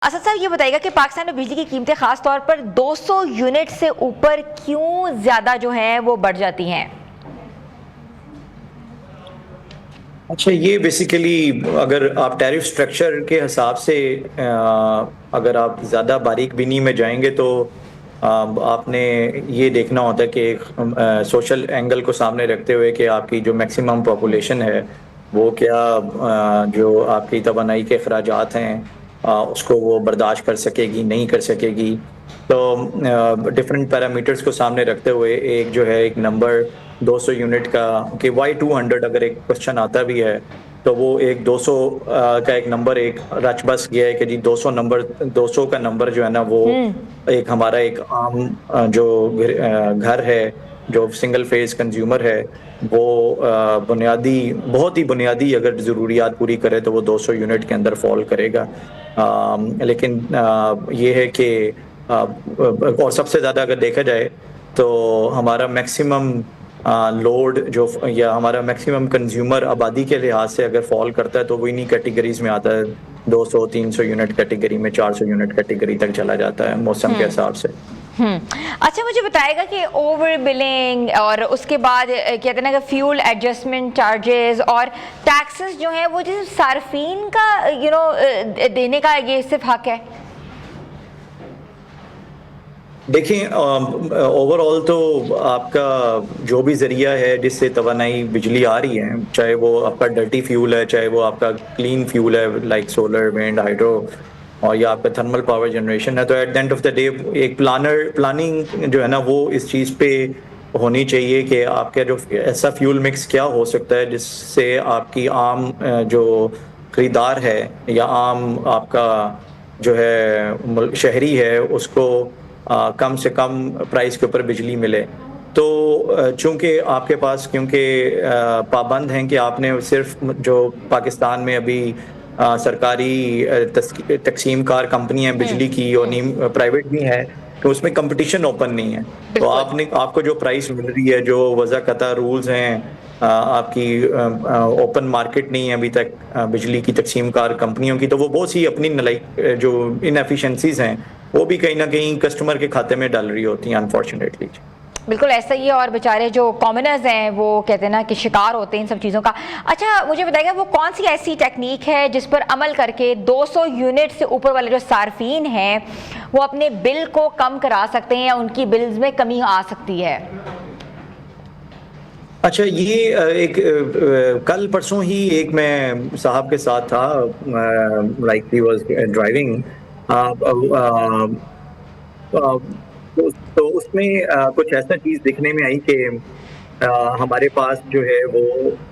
اسد صاحب یہ بتائیے گا کہ پاکستان میں بجلی کی قیمتیں خاص طور پر 200 یونٹ سے اوپر کیوں زیادہ جو ہیں وہ بڑھ جاتی ہیں؟ اچھا، یہ بیسیکلی اگر آپ ٹیرف سٹرکچر کے حساب سے اگر آپ زیادہ باریک بینی میں جائیں گے تو آپ نے یہ دیکھنا ہوتا ہے کہ ایک سوشل اینگل کو سامنے رکھتے ہوئے کہ آپ کی جو میکسیمم پاپولیشن ہے وہ کیا جو آپ کی توانائی کے اخراجات ہیں اس کو وہ برداشت کر سکے گی نہیں کر سکے گی. تو ڈفرینٹ پیرامیٹرز کو سامنے رکھتے ہوئے ایک جو ہے ایک نمبر 200 یونٹ کا کہ وائی 200 اگر ایک کوشچن آتا بھی ہے تو وہ ایک 200 کا ایک نمبر ایک رچ بس یہ ہے کہ جی 200 کا نمبر جو ہے نا وہ ایک ہمارا ایک عام جو گھر ہے جو سنگل فیز کنزیومر ہے وہ بنیادی بہت ہی بنیادی اگر ضروریات پوری کرے تو وہ 200 یونٹ کے اندر فال کرے گا. لیکن یہ ہے کہ اور سب سے زیادہ اگر دیکھا جائے تو ہمارا میکسیمم لوڈ جو یا ہمارا میکسیمم کنزیومر آبادی کے لحاظ سے اگر فال کرتا ہے تو وہ انہی کیٹیگریز میں آتا ہے. 200-300 یونٹ کیٹیگری میں 400 یونٹ کیٹیگری تک چلا جاتا ہے موسم کے حساب سے. اچھا مجھے بتائے گا کہ اوور بلنگ اور اس کے بعد کہتے ہیں نا کہ فیول ایڈجسٹمنٹ چارجز اور ٹیکسز جو ہیں وہ جس صارفین کا دینے کا یہ صرف حق ہے؟ دیکھیں اوور آل تو آپ کا جو بھی ذریعہ ہے جس سے توانائی بجلی آ رہی ہے چاہے وہ آپ کا ڈرٹی فیول ہے چاہے وہ آپ کا کلین فیول ہے لائک سولر ونڈ ہائیڈرو اور یا آپ کا تھرمل پاور جنریشن ہے تو at the end of the day ایک پلاننگ جو ہے نا وہ اس چیز پہ ہونی چاہیے کہ آپ کا جو ایسا فیول مکس کیا ہو سکتا ہے جس سے آپ کی عام جو خریدار ہے یا عام آپ کا جو ہے شہری ہے اس کو کم سے کم پرائس کے اوپر بجلی ملے. تو چونکہ آپ کے پاس کیونکہ پابند ہیں کہ آپ نے صرف جو پاکستان میں ابھی سرکاری تقسیم کار کمپنیاں بجلی کی اور پرائیویٹ بھی ہیں تو اس میں کمپٹیشن اوپن نہیں ہے تو آپ کو جو پرائس مل رہی ہے جو وضع قطع رولز ہیں آپ کی اوپن مارکیٹ نہیں ہے ابھی تک بجلی کی تقسیم کار کمپنیوں کی تو وہ بہت سی اپنی جو ان ایفیشنسیز ہیں وہ بھی کہیں نہ کہیں کسٹمر کے کھاتے میں ڈال رہی ہوتی ہیں انفارچونیٹلی. بالکل ایسا ہی ہے اور بیچارے جو کامنرز ہیں وہ کہتے ہیں نا کہ شکار ہوتے ہیں ان سب چیزوں کا. اچھا مجھے بتائیے گا وہ کون سی ایسی ٹیکنیک ہے جس پر عمل کر کے 200 یونٹ سے اوپر والے جو صارفین ہیں وہ اپنے بل کو کم کرا سکتے ہیں یا ان کی بلز میں کمی آ سکتی ہے؟ اچھا یہ ایک کل پرسوں ہی ایک میں صاحب کے ساتھ تھا لائک ہی واز ڈرائیونگ تو اس میں کچھ ایسا چیز دیکھنے میں آئی کہ ہمارے پاس جو ہے وہ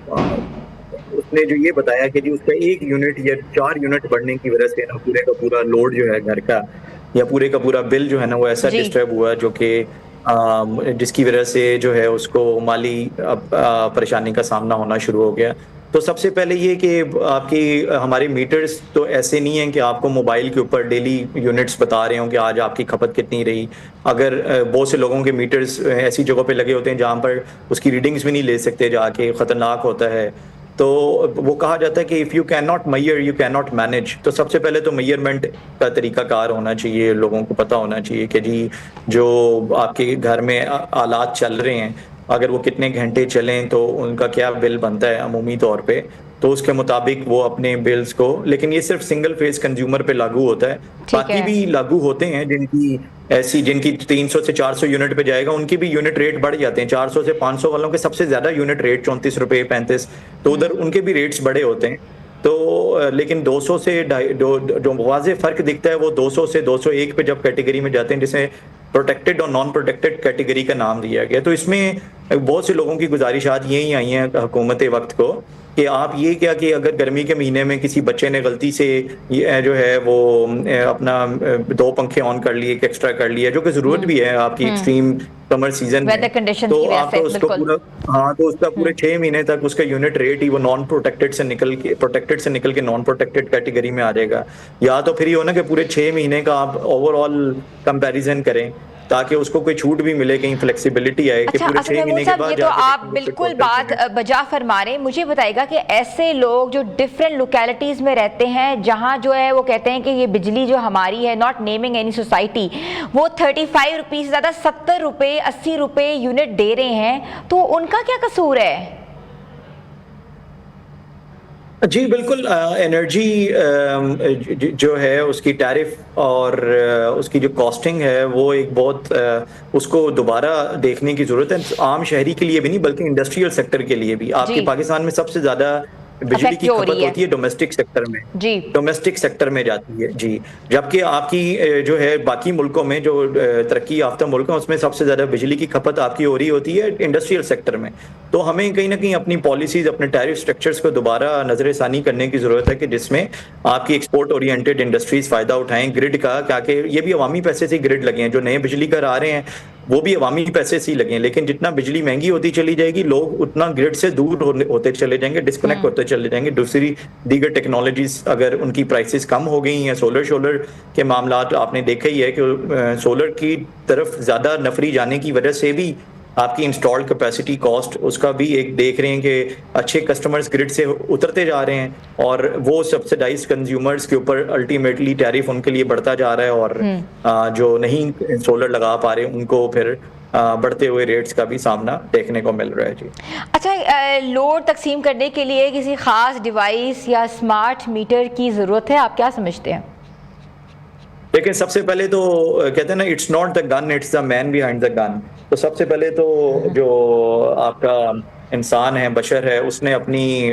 اس نے جو یہ بتایا کہ جی اس کا 1 یونٹ یا 4 یونٹ بڑھنے کی وجہ سے پورے کا پورا لوڈ جو ہے گھر کا یا پورے کا پورا بل جو ہے نا وہ ایسا ڈسٹرب ہوا جو کہ جس کی وجہ سے جو ہے اس کو مالی پریشانی کا سامنا ہونا شروع ہو گیا. تو سب سے پہلے یہ کہ آپ کی ہمارے میٹرز تو ایسے نہیں ہیں کہ آپ کو موبائل کے اوپر ڈیلی یونٹس بتا رہے ہوں کہ آج آپ کی کھپت کتنی رہی. اگر بہت سے لوگوں کے میٹرز ایسی جگہوں پہ لگے ہوتے ہیں جہاں پر اس کی ریڈنگز بھی نہیں لے سکتے جا کے خطرناک ہوتا ہے تو وہ کہا جاتا ہے کہ if you can not measure you can not manage. تو سب سے پہلے تو میئرمنٹ کا طریقہ کار ہونا چاہیے لوگوں کو پتہ ہونا چاہیے کہ جی جو آپ کے گھر میں آلات چل رہے ہیں اگر وہ کتنے گھنٹے چلیں تو ان کا کیا بل بنتا ہے عمومی طور پہ تو اس کے مطابق وہ اپنے بلز کو لیکن یہ صرف سنگل فیز کنزیومر پہ لاگو ہوتا ہے. باقی بھی لاگو ہوتے ہیں جن کی 300 سے 400 یونٹ پہ جائے گا ان کی بھی یونٹ ریٹ بڑھ جاتے ہیں. 400 سے 500 والوں کے سب سے زیادہ یونٹ ریٹ 34 روپے 35 تو ادھر ان کے بھی ریٹس بڑے ہوتے ہیں. تو لیکن 200 سے جو واضح فرق دکھتا ہے وہ 200 سے 201 پہ جب کیٹیگری میں جاتے ہیں جسے پروٹیکٹڈ اور نان پروٹیکٹڈ کیٹیگری کا نام دیا گیا. تو اس میں بہت سے لوگوں کی گزارشات یہی آئی ہیں حکومت وقت کو کہ آپ یہ کیا کہ اگر گرمی کے مہینے میں کسی بچے نے غلطی سے جو ہے وہ اپنا 2 پنکھے آن کر لیے ایکسٹرا کر لیا جو کہ ضرورت بھی ہے آپ کی ایکسٹریم سمر سیزن میں تو آپ اس کو پورا تو اس کا پورے 6 مہینے تک اس کا یونٹ ریٹ ہی وہ نان پروٹیکٹڈ سے نکل کے نان پروٹیکٹڈ کیٹیگری میں آ جائے گا. یا تو پھر یہ ہونا کہ پورے 6 مہینے کا آپ اوور آل کمپیریزن کریں تاکہ اس کو کوئی چھوٹ بھی ملے, کہیں فلیکسیبلٹی آئے کہ اچھا پورے 6 محمود مہینے کے صاحب بعد یہ تو آپ بالکل بات بجا فرما رہے ہیں. مجھے بتائے گا کہ ایسے لوگ جو ڈفرینٹ لوکیلٹیز میں رہتے ہیں جہاں جو ہے وہ کہتے ہیں کہ یہ بجلی جو ہماری ہے, ناٹ نیمنگ اینی سوسائٹی, وہ 35 روپیز سے زیادہ 70 روپے 80 روپے یونٹ دے رہے ہیں, تو ان کا کیا قصور ہے؟ جی بالکل, انرجی جو ہے اس کی ٹیرف اور اس کی جو کاسٹنگ ہے وہ ایک بہت اس کو دوبارہ دیکھنے کی ضرورت ہے, عام شہری کے لیے بھی نہیں بلکہ انڈسٹریل سیکٹر کے لیے بھی. آپ کے پاکستان میں سب سے زیادہ بجلی کی کھپت ہوتی ہے ڈومیسٹک سیکٹر میں, ڈومیسٹک سیکٹر میں جاتی ہے جی, جبکہ آپ کی جو ہے باقی ملکوں میں جو ترقی یافتہ ملک ہیں اس میں سب سے زیادہ بجلی کی کھپت آپ کی ہو رہی ہوتی ہے انڈسٹریل سیکٹر میں. تو ہمیں کہیں نہ کہیں اپنی پالیسیز, اپنے ٹیرف سٹرکچرز کو دوبارہ نظر ثانی کرنے کی ضرورت ہے کہ جس میں آپ کی ایکسپورٹ اورینٹڈ انڈسٹریز فائدہ اٹھائیں گرڈ کا, کیونکہ یہ بھی عوامی پیسے سے گرڈ لگے ہیں, جو نئے بجلی گھر آ رہے ہیں وہ بھی عوامی پیسے سے ہی لگے ہیں, لیکن جتنا بجلی مہنگی ہوتی چلی جائے گی لوگ اتنا گرڈ سے دور ہوتے چلے جائیں گے, ڈسکنیکٹ ہوتے چلے جائیں گے. دوسری دیگر ٹیکنالوجیز اگر ان کی پرائسز کم ہو گئی ہیں, سولر کے معاملات آپ نے دیکھا ہی ہے کہ سولر کی طرف زیادہ نفری جانے کی وجہ سے بھی آپ کی انسٹالڈ کیپیسٹی کاسٹ اس کا بھی ایک دیکھ رہے ہیں کہ اچھے کسٹمرز گرڈ سے اترتے جا رہے ہیں, اور وہ سبسیڈائز کنزیومرز کے اوپر الٹیمیٹلی ٹیرف ان کے لیے بڑھتا جا رہا ہے, اور جو نہیں سولر لگا پا رہے ان کو پھر بڑھتے ہوئے ریٹس کا بھی سامنا دیکھنے کو مل رہا ہے. جی اچھا, لوڈ تقسیم کرنے کے لیے کسی خاص ڈیوائس یا اسمارٹ میٹر کی ضرورت ہے, آپ کیا سمجھتے ہیں؟ لیکن سب سے پہلے تو کہتے ہیں نا, it's not the gun, it's the man behind the gun. تو سب سے پہلے تو جو آپ کا انسان ہے, بشر ہے, اس نے اپنی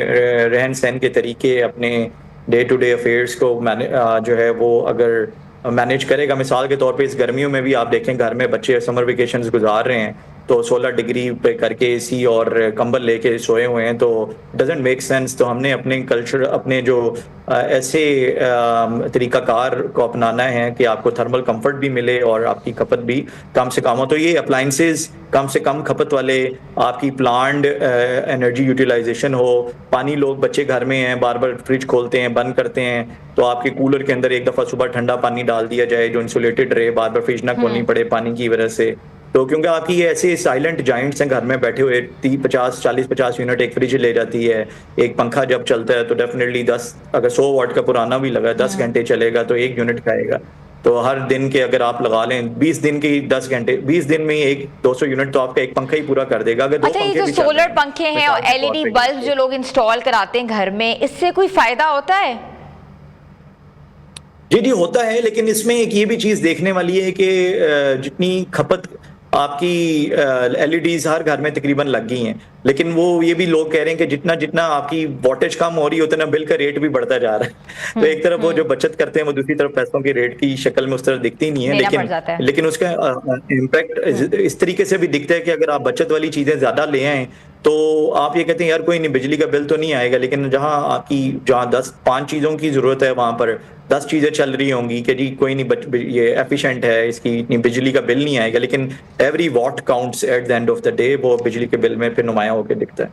رہن سہن کے طریقے, اپنے ڈے ٹو ڈے افیئرس کو جو ہے وہ اگر مینیج کرے گا. مثال کے طور پہ اس گرمیوں میں بھی آپ دیکھیں گھر میں بچے سمر ویکیشنز گزار رہے ہیں تو 16 ڈگری پہ کر کے اے سی اور کمبل لے کے سوئے ہوئے ہیں, تو ڈزنٹ میک سینس. تو ہم نے اپنے کلچر, اپنے جو ایسے طریقہ کار کو اپنانا ہے کہ آپ کو تھرمل کمفرٹ بھی ملے اور آپ کی کھپت بھی کم سے کم ہو. تو یہ اپلائنسز کم سے کم کھپت والے, آپ کی پلانڈ انرجی یوٹیلائزیشن ہو. پانی لوگ بچے گھر میں ہیں بار بار فریج کھولتے ہیں بند کرتے ہیں, تو آپ کے کولر کے اندر ایک دفعہ صبح ٹھنڈا پانی ڈال دیا جائے جو انسولیٹڈ رہے, بار بار فریج نہ کھولنی پڑے پانی کی وجہ سے. تو کیونکہ آپ کی یہ ایسے سائلنٹ جائنٹس ہیں گھر میں بیٹھے ہوئے, 40-50 یونٹ ایک فریج لے جاتی ہے. ایک پنکھا جب چلتا ہے تو ڈیفینیٹلی 10, اگر 100 واٹ کا پرانا بھی لگا 10 گھنٹے چلے گا تو 1 یونٹ کھائے گا. تو ہر دن کے اگر آپ لگا لیں 20 دن کی 10 گھنٹے, 20 دن میں 200 یونٹ تو آپ کا ایک پنکھا ہی پورا کر دے گا. اگر 2 اچھا, یہ جو سولر پنکھے ہیں اور LED بلب جو لوگ انسٹال کراتے ہیں گھر میں, اس سے کوئی فائدہ ہوتا ہے؟ جی ہوتا ہے, لیکن اس میں ایک یہ بھی چیز دیکھنے والی ہے کہ جتنی کھپت آپ کی LEDs ہر گھر میں تقریباً لگ گئی ہیں, لیکن وہ یہ بھی لوگ کہہ رہے ہیں کہ جتنا آپ کی واٹیج کم ہو رہی ہے اتنا بل کا ریٹ بھی بڑھتا جا رہا ہے. تو ایک طرف وہ جو بچت کرتے ہیں وہ دوسری طرف پیسوں کے ریٹ کی شکل میں اس طرح دکھتی نہیں ہے, لیکن اس کا امپیکٹ اس طریقے سے بھی دکھتا ہے کہ اگر آپ بچت والی چیزیں زیادہ لے آئیں تو آپ یہ کہتے ہیں یار کوئی نہیں بجلی کا بل تو نہیں آئے گا, لیکن جہاں 5 چیزوں کی ضرورت ہے وہاں پر 10 چیزیں چل رہی ہوں گی کہ جی کوئی نہیں یہ ایفیشینٹ ہے, اس کی اتنی بجلی کا بل نہیں آئے گا, لیکن every watt counts at the end of the day, وہ بجلی کے بل میں پھر نمایاں ہو کے دکھتا ہے.